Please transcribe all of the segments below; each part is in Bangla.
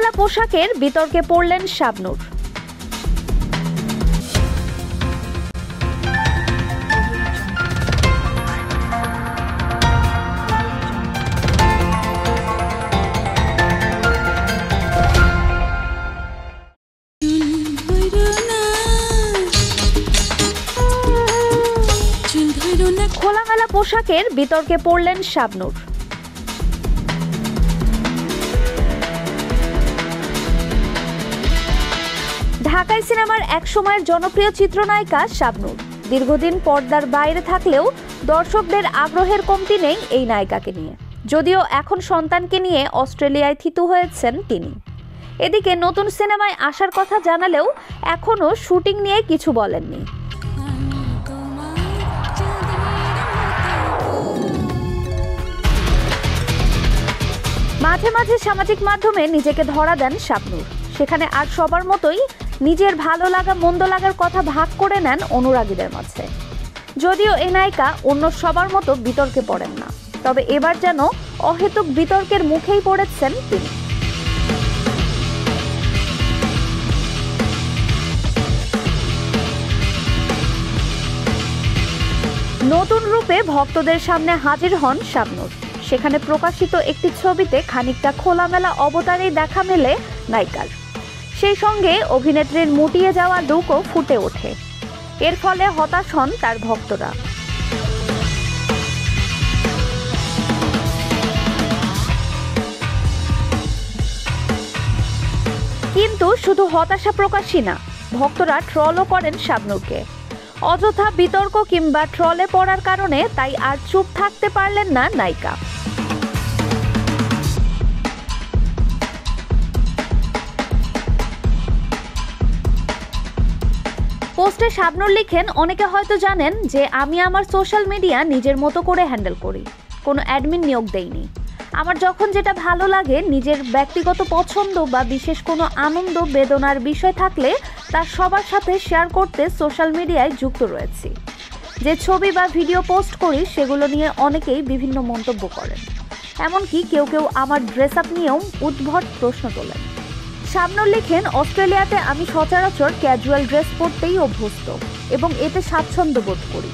খোলামেলা পোশাকের বিতর্কে পড়লেন শাবনূর। খোলামেলা পোশাকের বিতর্কে পড়লেন শাবনূর। ঢাকাই সিনেমার একসময়ের জনপ্রিয় চিত্রনায়িকা শাবনূর দীর্ঘদিন পর্দার বাইরে থাকলেও দর্শকদের আগ্রহের কমতি নেই এই নায়িকাকে নিয়ে। যদিও এখন সন্তানকে নিয়ে অস্ট্রেলিয়ায় থিতু হয়েছেন তিনি। এদিকে নতুন সিনেমায় আসার কথা জানালেও এখনও শুটিং নিয়ে কিছু বলেননি। মাঝে মাঝে সামাজিক মাধ্যমে নিজেকে ধরা দেন শাবনূর। সেখানে আর সবার মতোই নিজের ভালো লাগা মন্দ লাগার কথা ভাগ করে নেন অনুরাগীদের মাঝে। যদিও এই নায়িকা অন্য সবার মতো বিতর্কে পড়েন না, তবে এবার যেন অহেতুক বিতর্কের মুখেই পড়েছেন তিনি। নতুন রূপে ভক্তদের সামনে হাজির হন শাবনূর। সেখানে প্রকাশিত একটি ছবিতে খানিকটা খোলামেলা অবতারেই দেখা মেলে নায়িকার। সেই সঙ্গে অভিনেত্রীর মুটিয়ে যাওয়া লুকও ফুটে ওঠে। এর ফলে হতাশ হন তার ভক্তরা। কিন্তু শুধু হতাশা প্রকাশই না, ভক্তরা ট্রলও করেন শাবনূরকে। অযথা বিতর্ক কিংবা ট্রলে পড়ার কারণে তাই আর চুপ থাকতে পারলেন না নায়িকা। পোস্টে শাবনূর লিখেন, অনেকে হয়তো জানেন যে আমি আমার সোশ্যাল মিডিয়া নিজের মতো করে হ্যান্ডেল করি, কোনো অ্যাডমিন নিয়োগ দেইনি। আমার যখন যেটা ভালো লাগে, নিজের ব্যক্তিগত পছন্দ বা বিশেষ কোনো আনন্দ বেদনার বিষয় থাকলে তা সবার সাথে শেয়ার করতে সোশ্যাল মিডিয়ায় যুক্ত রয়েছি। যে ছবি বা ভিডিও পোস্ট করি সেগুলো নিয়ে অনেকেই বিভিন্ন মন্তব্য করেন। এমনকি কেউ কেউ আমার ড্রেস আপ নিয়েও উদ্ভট প্রশ্ন তোলেন। শাবনূর লিখেন, অস্ট্রেলিয়াতে আমি সচরাচর ক্যাজুয়াল ড্রেস পরতেই অভ্যস্ত এবং এতে স্বাচ্ছন্দ্য বোধ করি।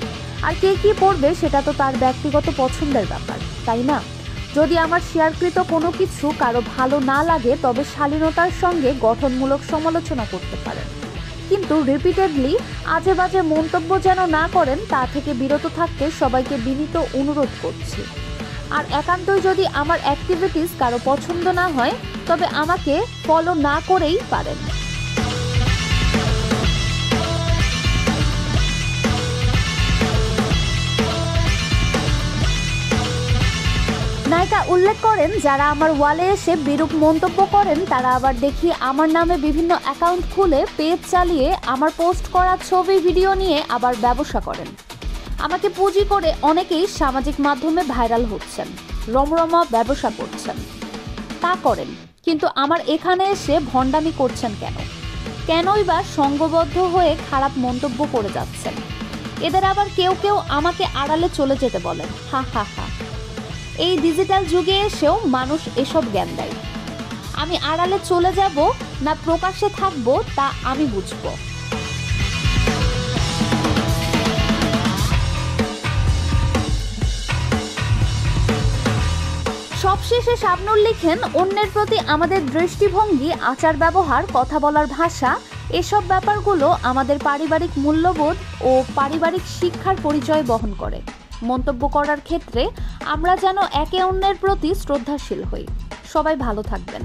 আর কে কী পরবে সেটা তো তার ব্যক্তিগত পছন্দের ব্যাপার, তাই না? যদি আমার শেয়ারকৃত কোনো কিছু কারো ভালো না লাগে তবে শালীনতার সঙ্গে গঠনমূলক সমালোচনা করতে পারেন, কিন্তু রিপিটেডলি আজে বাজে মন্তব্য যেন না করেন তা থেকে বিরত থাকতে সবাইকে বিনীত অনুরোধ করছি। আর একান্তই যদি আমার অ্যাক্টিভিটিস কারো পছন্দ না হয় তবে আমাকে ফলো না করেই পারেন। নায়িকা উল্লেখ করেন, যারা আমার ওয়ালে এসে বিরূপ মন্তব্য করেন তারা আবার দেখি আমার নামে বিভিন্ন অ্যাকাউন্ট খুলে পেজ চালিয়ে আমার পোস্ট করা ছবি ভিডিও নিয়ে আবার ব্যবসা করেন। আমাকে পুঁজি করে অনেকেই সামাজিক মাধ্যমে ভাইরাল হচ্ছেন, রমরমা ব্যবসা করছেন। তা করেন, কিন্তু আমার এখানে এসে ভণ্ডামি করছেন কেন? কেনই বা সঙ্গবদ্ধ হয়ে খারাপ মন্তব্য করে যাচ্ছেন? এদের আবার কেউ কেউ আমাকে আড়ালে চলে যেতে বলেন। হা হা হা। এই ডিজিটাল যুগে এসেও মানুষ এসব জ্ঞান দেয়। আমি আড়ালে চলে যাব না প্রকাশ্যে থাকবো তা আমি বুঝবো। সবশেষে শাবনূর লিখেন, অন্যের প্রতি আমাদের দৃষ্টিভঙ্গি, আচার ব্যবহার, কথা বলার ভাষা, এসব ব্যাপারগুলো আমাদের পারিবারিক মূল্যবোধ ও পারিবারিক শিক্ষার পরিচয় বহন করে। মন্তব্য করার ক্ষেত্রে আমরা যেন একে অন্যের প্রতি শ্রদ্ধাশীল হই। সবাই ভালো থাকবেন।